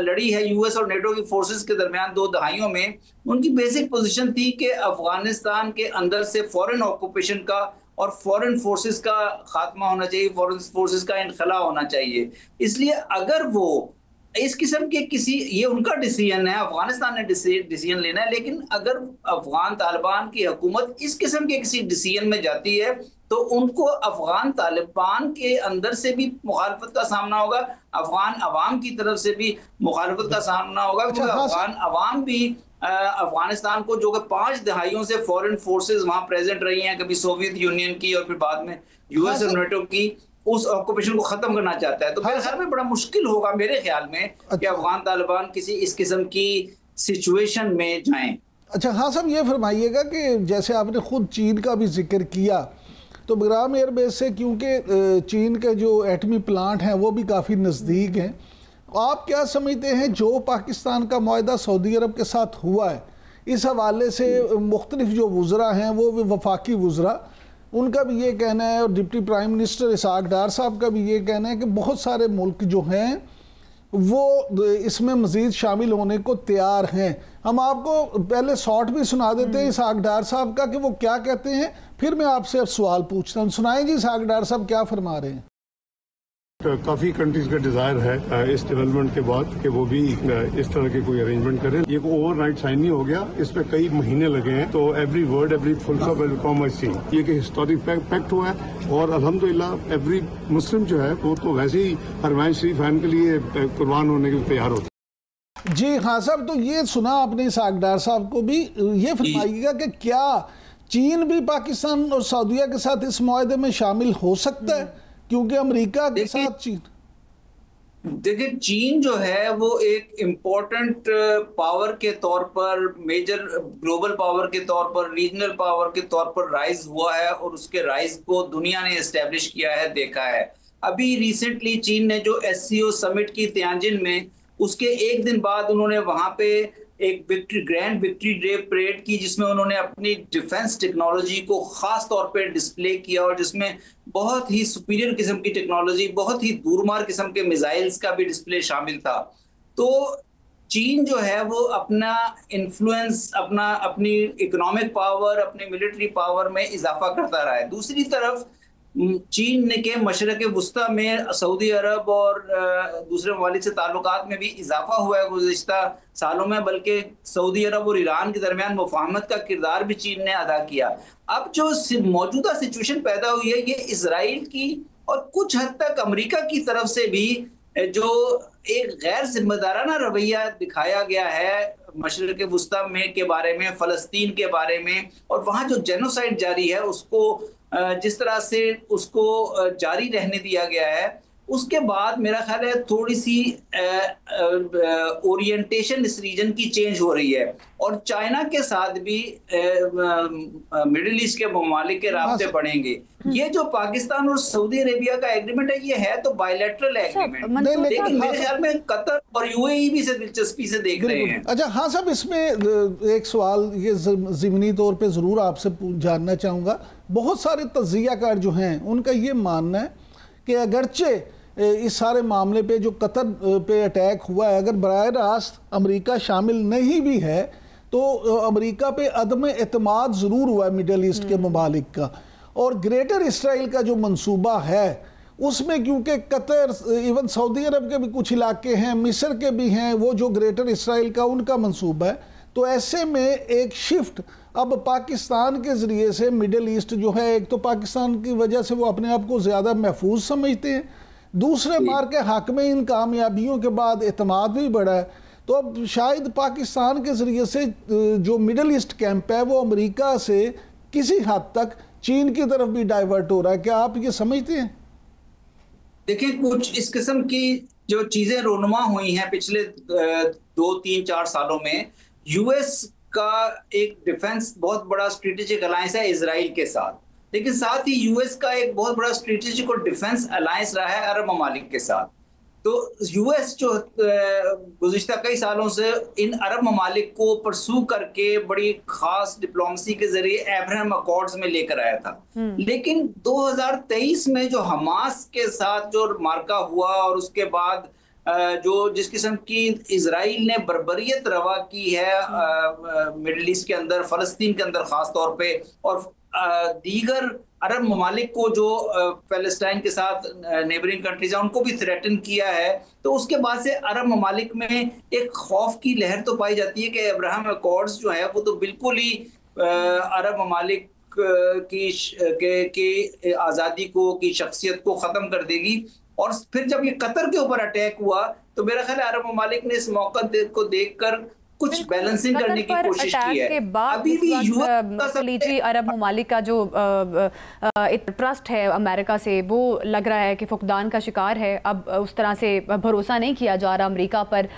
लड़ी है यूएस और नेटो की फोर्सेस के दरमियान 2 दहाइयों में, उनकी बेसिक पोजीशन थी कि अफगानिस्तान के अंदर से फॉरेन ऑक्यूपेशन का और फॉरेन फोर्सेस का खात्मा होना चाहिए, फॉरेन फोर्सेस का इनखला होना चाहिए। इसलिए अगर वो इस किस्म के किसी, ये उनका डिसीजन है, अफगानिस्तान ने डिसीजन लेना है, लेकिन अगर अफगान तालिबान की हुकूमत इस किस्म के किसी डिसीजन में जाती है तो उनको अफगान तालिबान के अंदर से भी मुखालफत का सामना होगा, अफगान अवाम की तरफ से भी मुखालफत का सामना होगा। अफगान अवाम भी अफगानिस्तान को, जो कि 5 दहाइयों से फॉरेन फोर्सेस वहां प्रेजेंट रही हैं, कभी सोवियत यूनियन की और फिर बाद में यूएस और नेटो की, उस ऑक्यूपेशन को खत्म करना चाहता है। तो मेरे ख्याल में बड़ा मुश्किल होगा मेरे ख्याल में कि अफगान तालिबान किसी इस किस्म की सिचुएशन में जाएं। अच्छा हाँ साहब, ये फरमाइएगा कि जैसे आपने खुद चीन का भी जिक्र किया, तो बगराम एयरबेस से, क्योंकि चीन के जो एटमी प्लांट हैं वो भी काफ़ी नज़दीक हैं, आप क्या समझते हैं जो पाकिस्तान का मुआहदा सऊदी अरब के साथ हुआ है, इस हवाले से मुख्तलिफ जो वुज़रा हैं, वो वफाकी वुज़रा, उनका भी ये कहना है, और डिप्टी प्राइम मिनिस्टर इसहाक डार साहब का भी ये कहना है कि बहुत सारे मुल्क जो हैं वो इसमें मज़ीद शामिल होने को तैयार हैं। हम आपको पहले शॉर्ट भी सुना देते हैं इसहाक डार साहब का कि वो क्या कहते हैं, फिर मैं आपसे अब सवाल पूछता हूँ। सुनाएं जी इसहाक डार साहब क्या फरमा रहे हैं। काफ़ी कंट्रीज का डिज़ायर है इस डेवलपमेंट के बाद कि वो भी इस तरह के कोई अरेंजमेंट करें। ये ओवरनाइट साइन नहीं हो गया, इस पे कई महीने लगे हैं। तो every word, every full stop will come I see, ये कि हिस्टोरिक पैक्ट हुआ है, और अल्हम्दुलिल्लाह एवरी मुस्लिम जो है वो तो वैसे ही हरमैन शरीफ आइन के लिए कुर्बान होने के लिए तैयार होता है। जी हाँ साहब, तो ये सुना आपने इसहाक डार साहब को भी, ये फरमाइएगा कि क्या चीन भी पाकिस्तान और सऊदीया के साथ इस मुआहदे में शामिल हो सकता है, क्योंकि अमेरिका के साथ चीन, देखिए चीन जो है वो एक इम्पोर्टेंट पावर के तौर पर, मेजर ग्लोबल पावर के तौर पर, रीजनल पावर के तौर पर राइज हुआ है, और उसके राइज को दुनिया ने एस्टेब्लिश किया है, देखा है। अभी रिसेंटली चीन ने जो SCO समिट की तियानजिन में, उसके एक दिन बाद उन्होंने वहां पे एक ग्रैंड विक्ट्री डे परेड की, जिसमें उन्होंने अपनी डिफेंस टेक्नोलॉजी को खास तौर पे डिस्प्ले किया, और जिसमें बहुत ही सुपीरियर किस्म की टेक्नोलॉजी, बहुत ही दूरमार किस्म के मिसाइल्स का भी डिस्प्ले शामिल था। तो चीन जो है वो अपना इन्फ्लुएंस, अपनी इकोनॉमिक पावर, अपनी मिलिट्री पावर में इजाफा करता रहा है। दूसरी तरफ चीन के मशरक़ वुस्ता में सऊदी अरब और दूसरे ममालिक से ताल्लुकात में भी इजाफा हुआ है गुज़िश्ता सालों में, बल्कि सऊदी अरब और ईरान के दरमियान मुफाहमत का किरदार भी चीन ने अदा किया। अब जो मौजूदा सिचुएशन पैदा हुई है, ये इसराइल की और कुछ हद तक अमेरिका की तरफ से भी जो एक गैर जिम्मेदाराना रवैया दिखाया गया है मशरक़ वुस्ता में के बारे में, फ़लस्तीन के बारे में, और वहाँ जो जेनोसाइड जारी है उसको जिस तरह से उसको जारी रहने दिया गया है, उसके बाद मेरा ख्याल है थोड़ी सी ओरिएंटेशन इस रीजन की चेंज हो रही है, और चाइना के साथ भी मिडिल ईस्ट के ममालिक के राब्ते बढ़ेंगे। ये जो पाकिस्तान और सऊदी अरेबिया का एग्रीमेंट है, ये है तो बायलैटरल एग्रीमेंट, लेकिन मेरे ख्याल में कतर और यूएई भी से दिलचस्पी से देख रहे हैं। अच्छा हाँ साहब, इसमें एक सवाल ये ज़मीनी तौर पे ज़रूर आपसे जानना चाहूँगा। बहुत सारे तज्ज़ियाकार जो हैं उनका ये मानना है कि अगरचे इस सारे मामले पे जो कतर पे अटैक हुआ है, अगर बराह रास्त अमेरिका शामिल नहीं भी है तो अमेरिका पे अदम एतमाद ज़रूर हुआ है मिडल ईस्ट के ममालिक का। और ग्रेटर इसराइल का जो मंसूबा है उसमें क्योंकि कतर, इवन सऊदी अरब के भी कुछ इलाके हैं, मिस्र के भी हैं, वो जो ग्रेटर इसराइल का उनका मंसूबा है, तो ऐसे में एक शिफ्ट अब पाकिस्तान के ज़रिए से मिडल ईस्ट जो है, एक तो पाकिस्तान की वजह से वो अपने आप को ज़्यादा महफूज समझते हैं, दूसरे मार के हक में इन कामयाबियों के बाद एतमाद भी बढ़ा है। तो अब शायद पाकिस्तान के ज़रिए से जो मिडल ईस्ट कैंप है वो अमेरिका से किसी हद तक चीन की तरफ भी डाइवर्ट हो रहा है। क्या आप ये समझते हैं? देखिए, कुछ इस किस्म की जो चीज़ें रोनुमा हुई हैं पिछले 2-3-4 सालों में, यूएस का एक डिफेंस बहुत बड़ा स्ट्रेटेजिक अलायंस है इजराइल के साथ, लेकिन साथ ही यूएस का एक बहुत बड़ा स्ट्रेटेजिक और डिफेंस अलायंस रहा है अरब ममालिक के साथ। तो यूएस जो गुज़िश्ता कई सालों से इन अरब ममालिक को परसू करके बड़ी खास डिप्लोमेसी के जरिए अब्राहम अकॉर्ड्स में लेकर आया था, लेकिन 2023 में जो हमास के साथ जो मार्का हुआ और उसके बाद जो जिस किस्म की इजराइल ने बर्बरियत रवा की है मिडिल ईस्ट के अंदर, फलस्तीन के अंदर खास तौर पे, और दीगर अरब ममालिक को जो पैलेस्टाइन के साथ नेबरिंग कंट्रीज हैं उनको भी थ्रेटन किया है, तो उसके बाद से अरब ममालिक में एक खौफ की लहर तो पाई जाती है कि अब्राहम अकॉर्ड्स जो है वो तो बिल्कुल ही अरब ममालिक की आज़ादी को, की शख्सियत को ख़त्म कर देगी। और फिर जब ये कतर के ऊपर अटैक हुआ तो मेरा ख्याल है अरब ममालिक ने इस मौका को देखकर कुछ बैलेंसिंग करने की कोशिश की है। अभी भी लीजिए अरब ममालिक का जो ट्रस्ट है अमेरिका से, वो लग रहा है कि फुकदान का शिकार है। अब उस तरह से भरोसा नहीं किया जा रहा अमेरिका पर।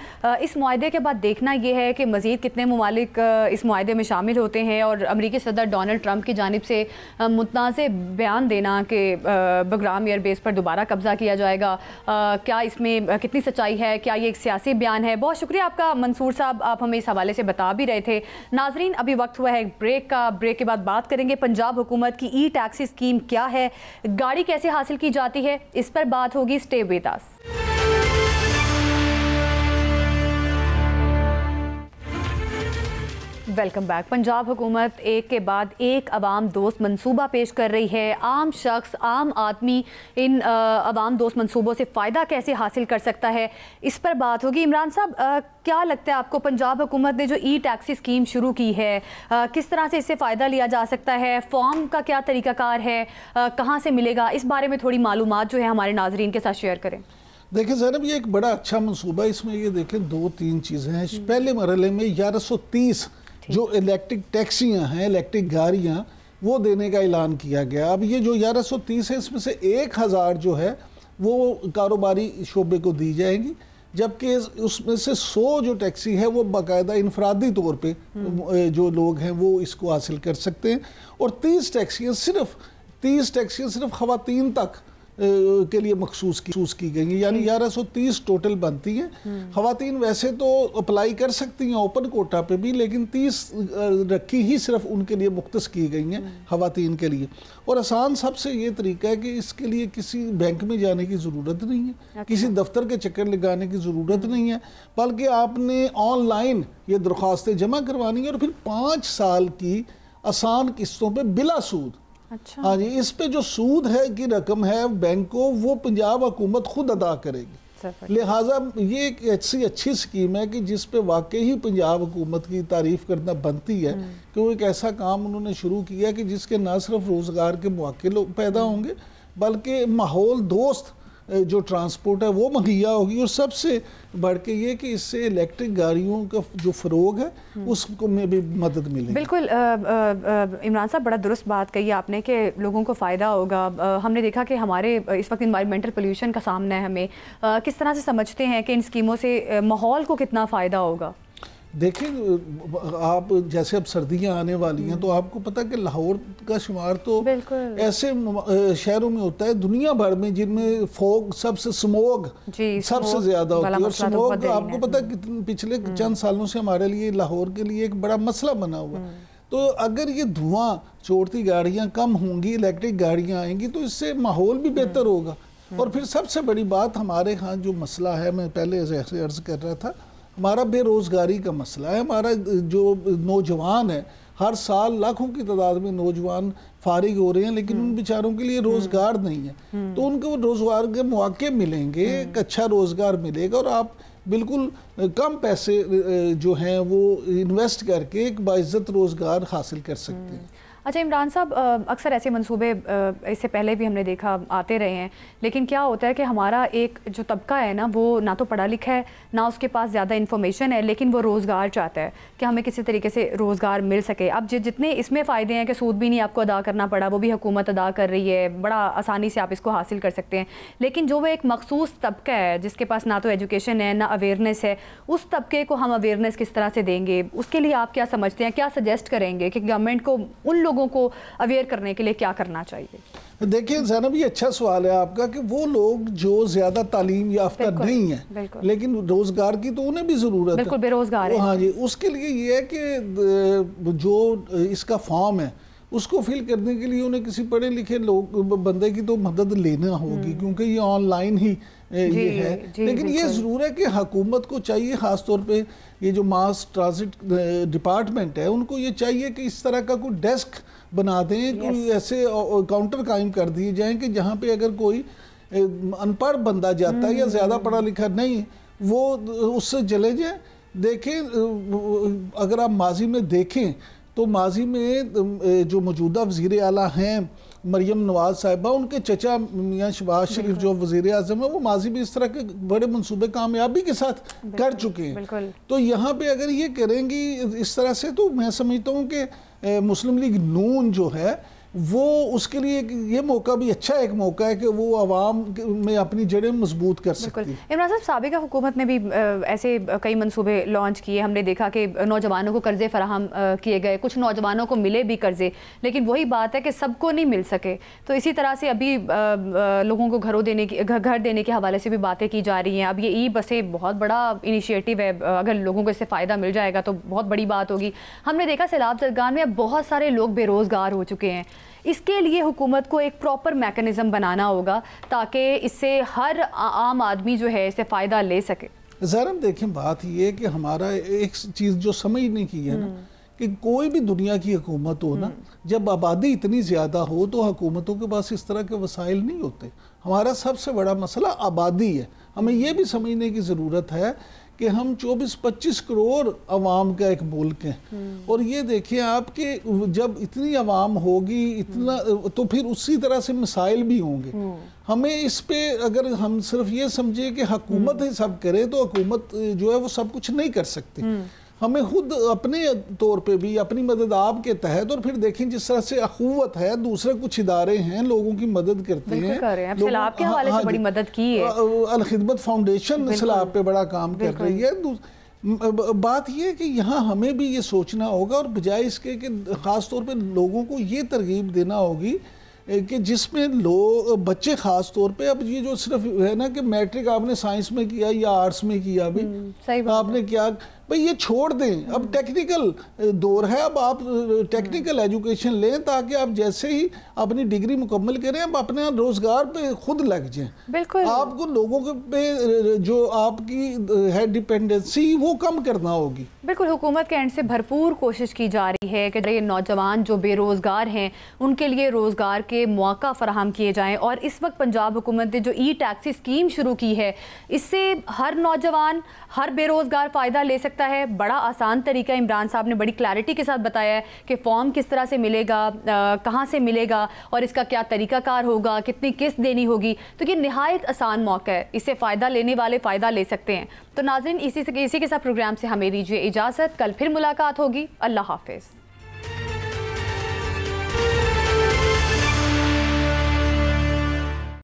इस मुआहदे के बाद देखना यह है कि मज़ीद कितने ममालिक इस मुआहदे में शामिल होते हैं, और अमेरिकी सदर डोनाल्ड ट्रंप की जानिब से मुतनाज़ बयान देना कि बगराम एयरबेस पर दोबारा कब्ज़ा किया जाएगा, क्या इसमें कितनी सच्चाई है, क्या ये एक सियासी बयान है। बहुत शुक्रिया आपका मंसूर साहब, आप इस हवाले से बता भी रहे थे। नाजरीन, अभी वक्त हुआ है ब्रेक का। ब्रेक के बाद बात करेंगे पंजाब हुकूमत की ई टैक्सी स्कीम क्या है, गाड़ी कैसे हासिल की जाती है, इस पर बात होगी। Stay with us. Welcome back. Punjab हुकूमत एक के बाद एक अवाम दोस्त मंसूबा पेश कर रही है। आम शख्स, आम आदमी इन अवाम दोस्त मंसूबों से फ़ायदा कैसे हासिल कर सकता है, इस पर बात होगी। इमरान साहब, क्या लगता है आपको, पंजाब हुकूमत ने जो ई टैक्सी स्कीम शुरू की है, किस तरह से इससे फ़ायदा लिया जा सकता है, फॉर्म का क्या तरीक़ाकार है, कहाँ से मिलेगा, इस बारे में थोड़ी मालूमात जो है हमारे नाजरीन के साथ शेयर करें। देखिए ज़ैनब, ये एक बड़ा अच्छा मंसूबा है। इसमें ये देखें 2-3 चीज़ें हैं। पहले मरहले में 1130 जो इलेक्ट्रिक टैक्सियाँ हैं, इलेक्ट्रिक गाड़ियाँ, वो देने का ऐलान किया गया। अब ये जो 1130 है, इसमें से 1000 जो है वो कारोबारी शोबे को दी जाएंगी, जबकि उसमें से 100 जो टैक्सी है वो बाकायदा इनफरादी तौर पे जो लोग हैं वो इसको हासिल कर सकते हैं। और 30 टैक्सियाँ सिर्फ ख़वातीन तक के लिए मखसूस की गई हैं, यानी 1130 टोटल बनती हैं। ख़वातीन वैसे तो अप्लाई कर सकती हैं ओपन कोटा पे भी, लेकिन 30 रखी ही सिर्फ उनके लिए मुख्तस की गई हैं ख़वातीन के लिए। और आसान सबसे ये तरीका है कि इसके लिए किसी बैंक में जाने की ज़रूरत नहीं है, अच्छा। किसी दफ्तर के चक्कर लगाने की ज़रूरत नहीं है, बल्कि आपने ऑनलाइन ये दरख्वास्तें जमा करवानी है और फिर 5 साल की आसान किस्तों पर बिला सूद। अच्छा। हाँ जी, इस पे जो सूद है की रकम है बैंक को, वो पंजाब हुकूमत खुद अदा करेगी। लिहाजा ये एक ऐसी अच्छी स्कीम है कि जिस पे वाकई ही पंजाब हुकूमत की तारीफ करना बनती है कि वो एक ऐसा काम उन्होंने शुरू किया है कि जिसके न सिर्फ रोज़गार के मौके पैदा होंगे, बल्कि माहौल दोस्त जो ट्रांसपोर्ट है वो मुहैया होगी, और सबसे बढ़ के ये कि इससे इलेक्ट्रिक गाड़ियों का जो फ़रोग है उसको में भी मदद मिलेगी। बिल्कुल इमरान साहब, बड़ा दुरुस्त बात कही आपने कि लोगों को फ़ायदा होगा। हमने देखा कि हमारे इस वक्त इन्वायरमेंटल पोल्यूशन का सामना है हमें, किस तरह से समझते हैं कि इन स्कीमों से माहौल को कितना फ़ायदा होगा? देखिए, आप जैसे अब सर्दियां आने वाली हैं तो आपको पता है कि लाहौर का शुमार तो ऐसे शहरों में होता है दुनिया भर में जिनमें फॉग सबसे स्मोग सबसे ज़्यादा होती है, और स्मोग आपको पता है कि पिछले चंद सालों से हमारे लिए लाहौर के लिए एक बड़ा मसला बना हुआ है। तो अगर ये धुआं छोड़ती गाड़ियाँ कम होंगी, इलेक्ट्रिक गाड़ियाँ आएंगी, तो इससे माहौल भी बेहतर होगा। और फिर सबसे बड़ी बात हमारे यहाँ जो मसला है, मैं पहले जैसे अर्ज़ कर रहा था, हमारा बेरोज़गारी का मसला है। हमारा जो नौजवान है, हर साल लाखों की तादाद में नौजवान फारिग हो रहे हैं, लेकिन उन बेचारों के लिए रोज़गार नहीं है। तो उनको रोज़गार के मौके मिलेंगे, एक अच्छा रोज़गार मिलेगा, और आप बिल्कुल कम पैसे जो हैं वो इन्वेस्ट करके एक बाइज़्ज़त रोज़गार हासिल कर सकते हैं। अच्छा इमरान साहब, अक्सर ऐसे मंसूबे इससे पहले भी हमने देखा आते रहे हैं, लेकिन क्या होता है कि हमारा एक जो तबका है ना, वो ना तो पढ़ा लिखा है, ना उसके पास ज़्यादा इन्फॉर्मेशन है, लेकिन वो रोज़गार चाहता है कि हमें किसी तरीके से रोज़गार मिल सके। अब जितने इसमें फ़ायदे हैं कि सूद भी नहीं आपको अदा करना पड़ा, वो भी हुकूमत अदा कर रही है, बड़ा आसानी से आप इसको हासिल कर सकते हैं। लेकिन जो वो एक मखसूस तबका है जिसके पास ना तो एजुकेशन है ना अवेयरनेस है, उस तबके को हम अवेयरनेस किस तरह से देंगे? उसके लिए आप क्या समझते हैं, क्या सजेस्ट करेंगे कि गवर्नमेंट को उन लोगों को अवेयर करने के लिए क्या करना चाहिए? देखिए ज़ैनब, ये अच्छा सवाल है आपका कि वो लोग जो ज़्यादा तालीम याफ्ता नहीं है लेकिन रोज़गार की तो उन्हें भी ज़रूरत है, बेरोज़गार है। हाँ जी, उसके लिए ये है कि जो इसका फॉर्म है उसको फिल करने के लिए उन्हें किसी पढ़े लिखे लोग बंदे की तो मदद लेना होगी, क्योंकि ये ऑनलाइन ही ये है। लेकिन ये ज़रूर है कि हुकूमत को चाहिए, ख़ास तौर पे ये जो मास ट्रांजिट डिपार्टमेंट है, उनको ये चाहिए कि इस तरह का कोई डेस्क बना दें, कोई ऐसे काउंटर कायम कर दिए जाएं कि जहाँ पे अगर कोई अनपढ़ बंदा जाता है या ज़्यादा पढ़ा लिखा नहीं, वो उससे चले जाए। देखें, अगर आप माजी में देखें तो माजी में जो मौजूदा वज़ीर आला हैं मरियम नवाज़ साहिबा, उनके चचा मियाँ शहबाज शरीफ जो वज़ीर आज़म है, वो माजी में इस तरह के बड़े मंसूबे कामयाबी के साथ कर चुके हैं। तो यहाँ पे अगर ये करेंगी इस तरह से, तो मैं समझता हूँ कि मुस्लिम लीग नून जो है वो उसके लिए ये मौका भी अच्छा एक मौका है कि वो आवाम में अपनी जड़ें मजबूत कर सकती है। इमरान साहब, साबिका हुकूमत ने भी ऐसे कई मंसूबे लॉन्च किए। हमने देखा कि नौजवानों को कर्जे फराहम किए गए, कुछ नौजवानों को मिले भी कर्जे, लेकिन वही बात है कि सबको नहीं मिल सके। तो इसी तरह से अभी लोगों को घर देने के हवाले से भी बातें की जा रही हैं। अब ये ई बसें बहुत बड़ा इनिशिएटिव है, अगर लोगों को इससे फ़ायदा मिल जाएगा तो बहुत बड़ी बात होगी। हमने देखा सैलाब ज़रगान में अब बहुत सारे लोग बेरोज़गार हो चुके हैं। इसके लिए हुकूमत को एक प्रॉपर मैकेनिज़्म बनाना होगा ताकि इससे हर आम आदमी जो है इससे फ़ायदा ले सके। ज़रा देखें, बात ये है कि हमारा एक चीज़ जो समझने की है ना, कि कोई भी दुनिया की हुकूमत हो ना, जब आबादी इतनी ज़्यादा हो तो हुकूमतों के पास इस तरह के वसाइल नहीं होते। हमारा सबसे बड़ा मसला आबादी है। हमें ये भी समझने की ज़रूरत है कि हम 24-25 करोड़ अवाम का एक मुल्क है, और ये देखिए आपके जब इतनी अवाम होगी इतना, तो फिर उसी तरह से मसाइल भी होंगे। हमें इस पे अगर हम सिर्फ ये समझे कि हुकूमत ही सब करे, तो हुकूमत जो है वो सब कुछ नहीं कर सकती। हमें खुद अपने तौर पे भी अपनी मदद आपके तहत, और फिर देखें जिस तरह से अखुवत है, दूसरे कुछ इदारे हैं लोगों की मदद करते हैं। सैलाब के हवाले से बड़ी मदद की है, अल खिदमत फाउंडेशन सैलाब पे बड़ा काम कर रही है। बात यह है कि यहाँ हमें भी ये सोचना होगा, और बजाय इसके कि ख़ास तौर पे लोगों को ये तरगीब देना होगी कि जिसमें लोग बच्चे ख़ास तौर पे, अब ये जो सिर्फ है ना कि मैट्रिक आपने साइंस में किया या आर्ट्स में किया, भी सही बात आपने क्या भाई ये छोड़ दें। अब टेक्निकल दौर है, अब आप टेक्निकल एजुकेशन लें ताकि आप जैसे ही अपनी डिग्री मुकम्मल करें अब अपने रोज़गार पे खुद लग जाएं। बिल्कुल, आपको लोगों के पे जो आपकी है डिपेंडेंसी वो कम करना होगी। बिल्कुल, हुकूमत के एंड से भरपूर कोशिश की जा रही है कि ये नौजवान जो बेरोज़गार हैं उनके लिए रोज़गार के मौका फराहम किए जाएँ। और इस वक्त पंजाब हुकूमत ने जो ई टैक्सी स्कीम शुरू की है, इससे हर नौजवान, हर बेरोज़गार फ़ायदा ले सकता सकता है। बड़ा आसान तरीका इमरान साहब ने बड़ी क्लैरिटी के साथ बताया है कि फॉर्म किस तरह से मिलेगा, कहाँ से मिलेगा और इसका क्या तरीकाकार होगा, कितनी किस्त देनी होगी। तो ये निहायत आसान मौका है, इससे फ़ायदा लेने वाले फ़ायदा ले सकते हैं। तो नाज़रीन, इसी के साथ प्रोग्राम से हमें दीजिए इजाज़त। कल फिर मुलाकात होगी। अल्लाह हाफ़िज़।